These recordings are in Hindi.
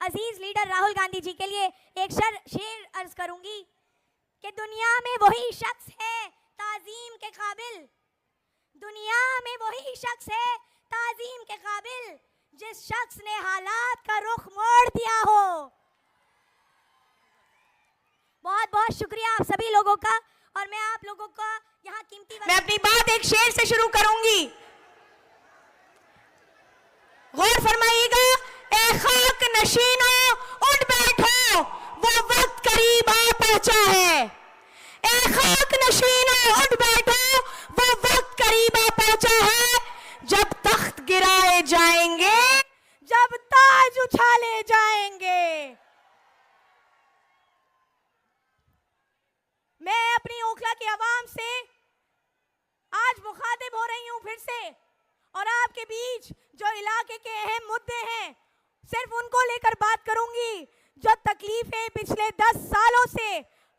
अजीज लीडर राहुल गांधी जी के लिए एक शेर अर्ज करूंगी कि दुनिया में वही शख्स है ताजीम के काबिल, दुनिया में वही शख्स है ताजीम के काबिल, जिस शख्स ने हालात का रुख मोड़ दिया हो। बहुत बहुत शुक्रिया आप सभी लोगों का। और मैं आप लोगों का यहाँ कीमती मैं अपनी बात एक शेर से शुरू करूंगी, गौर फरमाइएगा। ए खाक नशीनों उठ बैठो, वो वक्त करीब आ पहुंचा है। ए खाक नशीनों उठ बैठो, वो वक्त करीब आ पहुंचा है। जब तख्त गिराए जाएंगे, जब ताज उछाले जाएंगे। मैं अपनी ओखला की आवाम से आज मुखातिब हो रही हूं फिर से, और आपके बीच जो इलाके के अहम मुद्दे हैं सिर्फ उनको लेकर बात करूंगी। जो तकलीफें पिछले 10 सालों से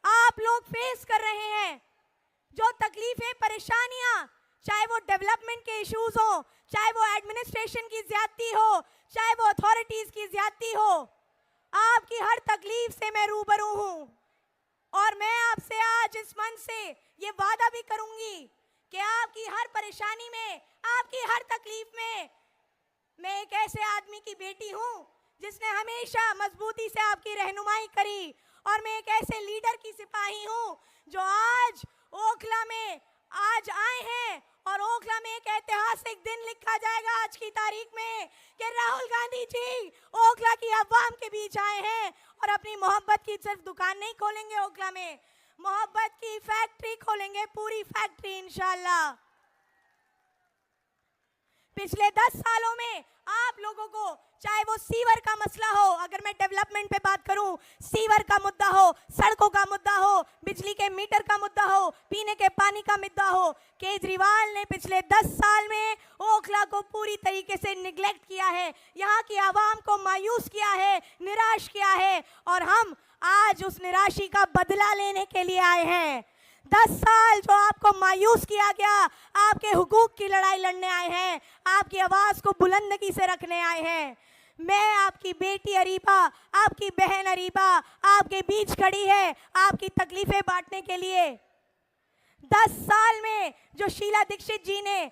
आप लोग फेस कर रहे हैं, जो तकलीफें परेशानियां, चाहे वो डेवलपमेंट के इश्यूज हो, चाहे वो एडमिनिस्ट्रेशन की ज्यादती हो, चाहे वो अथॉरिटीज की ज्यादती हो, आपकी हर तकलीफ से मैं रूबरू हूं। और मैं आपसे आज इस मंच से ये वादा भी करूंगी कि आपकी हर परेशानी में, आपकी हर तकलीफ में मैं एक ऐसे आदमी की बेटी हूं जिसने हमेशा मजबूती से आपकी रहनुमाई करी, और मैं एक ऐसे लीडर की सिपाही हूं जो आज ओखला में आज आए हैं, और ओखला में एक ऐतिहासिक दिन लिखा जाएगा आज की तारीख में कि राहुल गांधी जी ओखला की अवाम के बीच आए हैं और अपनी मोहब्बत की सिर्फ दुकान नहीं खोलेंगे, ओखला में मोहब्बत की फैक्ट्री खोलेंगे, पूरी फैक्ट्री इंशाल्लाह। पिछले 10 सालों में आप लोगों को, चाहे वो सीवर का मसला हो, अगर मैं डेवलपमेंट पे बात करूं, सीवर का मुद्दा हो, सड़कों का मुद्दा हो, बिजली के मीटर का मुद्दा हो, पीने के पानी का मुद्दा हो, केजरीवाल ने पिछले 10 साल में ओखला को पूरी तरीके से निगलेक्ट किया है, यहाँ की आवाम को मायूस किया है, निराश किया है, और हम आज उस निराशी का बदला लेने के लिए आए हैं। 10 साल जो आपको मायूस किया गया, आपके हुकूक की लड़ाई लड़ने आए हैं, आपकी आवाज को बुलंदगी से रखने आए हैं। मैं आपकी बेटी अरीबा, आपकी बहन अरीबा आपके बीच खड़ी है आपकी तकलीफें बांटने के लिए। 10 साल में जो शीला दीक्षित जी ने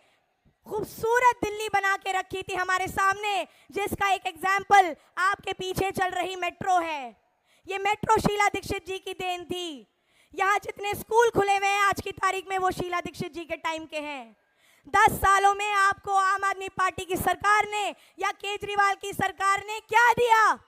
खूबसूरत दिल्ली बना के रखी थी हमारे सामने, जिसका एक एग्जाम्पल आपके पीछे चल रही मेट्रो है। ये मेट्रो शीला दीक्षित जी की देन थी। यहाँ जितने स्कूल खुले हुए हैं आज की तारीख में वो शीला दीक्षित जी के टाइम के हैं। 10 सालों में आपको आम आदमी पार्टी की सरकार ने या केजरीवाल की सरकार ने क्या दिया?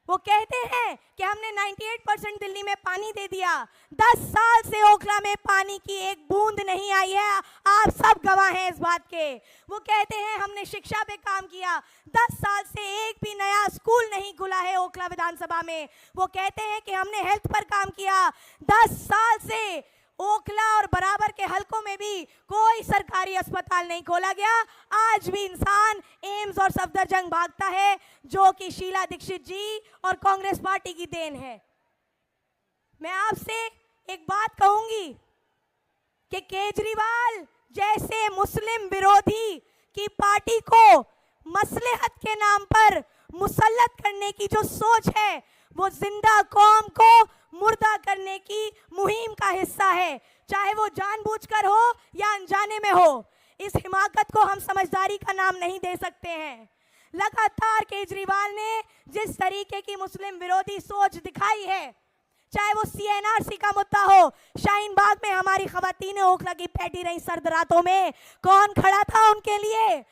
वो कहते हैं कि हमने 98% दिल्ली में पानी दे दिया। 10 साल से ओखला में पानी की एक बूंद नहीं आई है, आप सब गवाह हैं इस बात के। वो कहते हैं हमने शिक्षा पे काम किया, 10 साल से एक भी नया स्कूल नहीं खुला है ओखला विधानसभा में। वो कहते हैं कि हमने हेल्थ पर काम किया, 10 साल से ओखला और बराबर के हलकों में भी कोई सरकारी अस्पताल नहीं खोला गया। आज भी इंसान एम्स और सफदरजंग भागता है, जो कि शीला दीक्षित जी और कांग्रेस पार्टी की देन है। मैं आपसे एक बात कहूंगी कि केजरीवाल जैसे मुस्लिम विरोधी की पार्टी को मसलहत के नाम पर मुसल्लत करने की जो सोच है, वो जिंदा कौम को मुर्दा करने की मुहिम का हिस्सा है, चाहे वो जानबूझकर हो या अनजाने में हो। इस हिमाकत को हम समझदारी का नाम नहीं दे सकते हैं। लगातार केजरीवाल ने जिस तरीके की मुस्लिम विरोधी सोच दिखाई है, चाहे वो CNRC का मुद्दा हो, शाहीन बाग में हमारी खवातीनें ओखला की बैठी रही सर्द रातों में, कौन खड़ा था उनके लिए?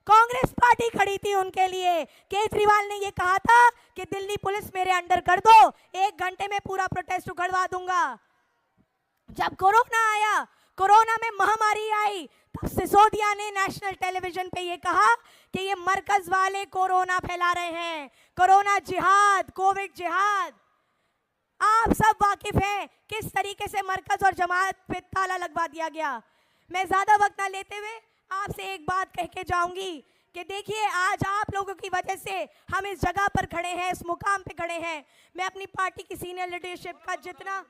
कांग्रेस पार्टी खड़ी थी उनके लिए। केजरीवाल ने ये कहा था कि दिल्ली पुलिस मेरे अंडर कर दो, 1 घंटे में पूरा प्रोटेस्ट उखड़वा दूंगा। जब कोरोना आया, कोरोना में महामारी आई, तब सिसोदिया ने नेशनल टेलीविजन पे ये कहा कि ये मरकज वाले कोरोना फैला रहे हैं, कोरोना जिहाद, कोविड जिहाद। आप सब वाकिफ हैं किस तरीके से मरकज और जमात पे ताला लगवा दिया गया। मैं ज्यादा वक्त ना लेते हुए आपसे एक बात कह के जाऊंगी कि देखिए, आज आप लोगों की वजह से हम इस जगह पर खड़े हैं, इस मुकाम पे खड़े हैं। मैं अपनी पार्टी की सीनियर लीडरशिप का जितना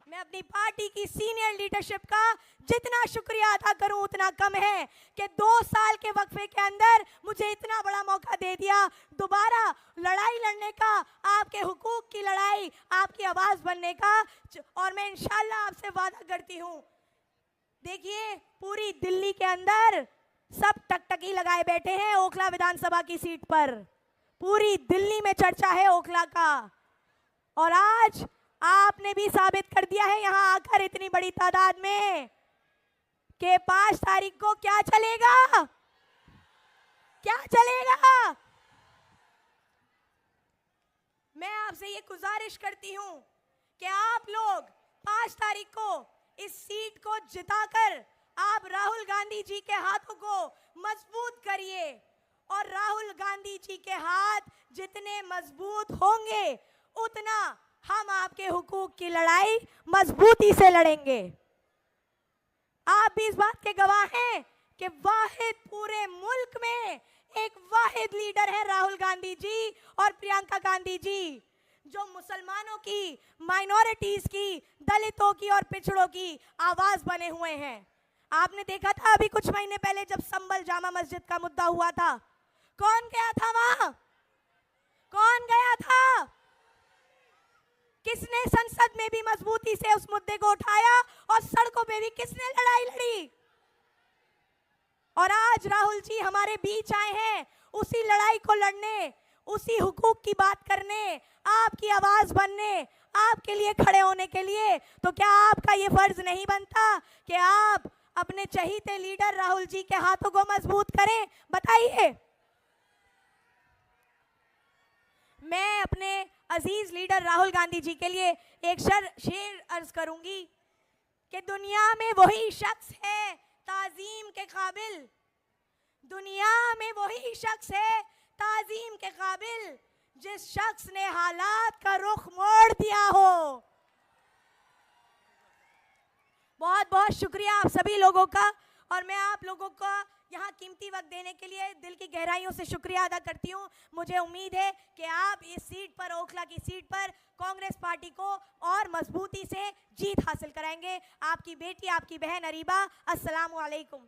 मैं अपनी पार्टी की सीनियर लीडरशिप का जितना शुक्रिया अदा करूं उतना कम है कि 2 साल के वक्फे के अंदर मुझे इतना बड़ा मौका दे दिया दोबारा लड़ाई लड़ने का, आपके हुकूक की लड़ाई, आपकी आवाज बनने का। और मैं इंशाल्लाह आपसे वादा करती हूं, देखिए पूरी दिल्ली के अंदर सब टकटकी लगाए बैठे हैं ओखला विधानसभा की सीट पर, पूरी दिल्ली में चर्चा है ओखला का। और आज आपने भी साबित कर दिया है यहां आकर इतनी बड़ी तादाद में कि 5 तारीख को क्या चलेगा, क्या चलेगा। मैं आपसे ये गुजारिश करती हूं कि आप लोग 5 तारीख को इस सीट को जिताकर आप राहुल गांधी जी के हाथों को मजबूत करिए। और राहुल गांधी जी के हाथ जितने मजबूत होंगे उतना हम आपके हुकूक की लड़ाई मजबूती से लड़ेंगे। आप भी इस बात के गवाह हैं कि वाहिद पूरे मुल्क में एक वाहिद लीडर है राहुल गांधी जी और प्रियंका गांधी जी, जो मुसलमानों की, माइनॉरिटीज की, दलितों की और पिछड़ों की आवाज बने हुए हैं। आपने देखा था अभी कुछ महीने पहले जब संभल जामा मस्जिद का मुद्दा हुआ था, कौन गया था वहां, कौन गया था, किसने संसद में भी मजबूती से उस मुद्दे को उठाया और सड़कों पे भी किसने लड़ाई लड़ी। और आज राहुल जी हमारे बीच आए हैं उसी लड़ाई को लड़ने, उसी हुकूक की बात करने, आपकी आवाज बनने, आपके लिए खड़े होने के लिए। तो क्या आपका ये फर्ज नहीं बनता कि आप अपने चहीते लीडर राहुल जी के हाथों को मजबूत करें? बताइए। मैं अपने अजीज लीडर राहुल गांधी जी के लिए एक शेर अर्ज करूंगी कि दुनिया में वही शख्स है ताजीम के काबिल, दुनिया में वही शख्स है ताजीम के काबिल जिस शख्स ने हालात का रुख मोड़ दिया हो। बहुत बहुत शुक्रिया आप सभी लोगों का। और मैं आप लोगों का यहाँ कीमती वक्त देने के लिए दिल की गहराइयों से शुक्रिया अदा करती हूँ। मुझे उम्मीद है कि आप इस सीट पर, ओखला की सीट पर कांग्रेस पार्टी को और मजबूती से जीत हासिल कराएंगे। आपकी बेटी, आपकी बहन अरीबा। अस्सलामु अलैकुम।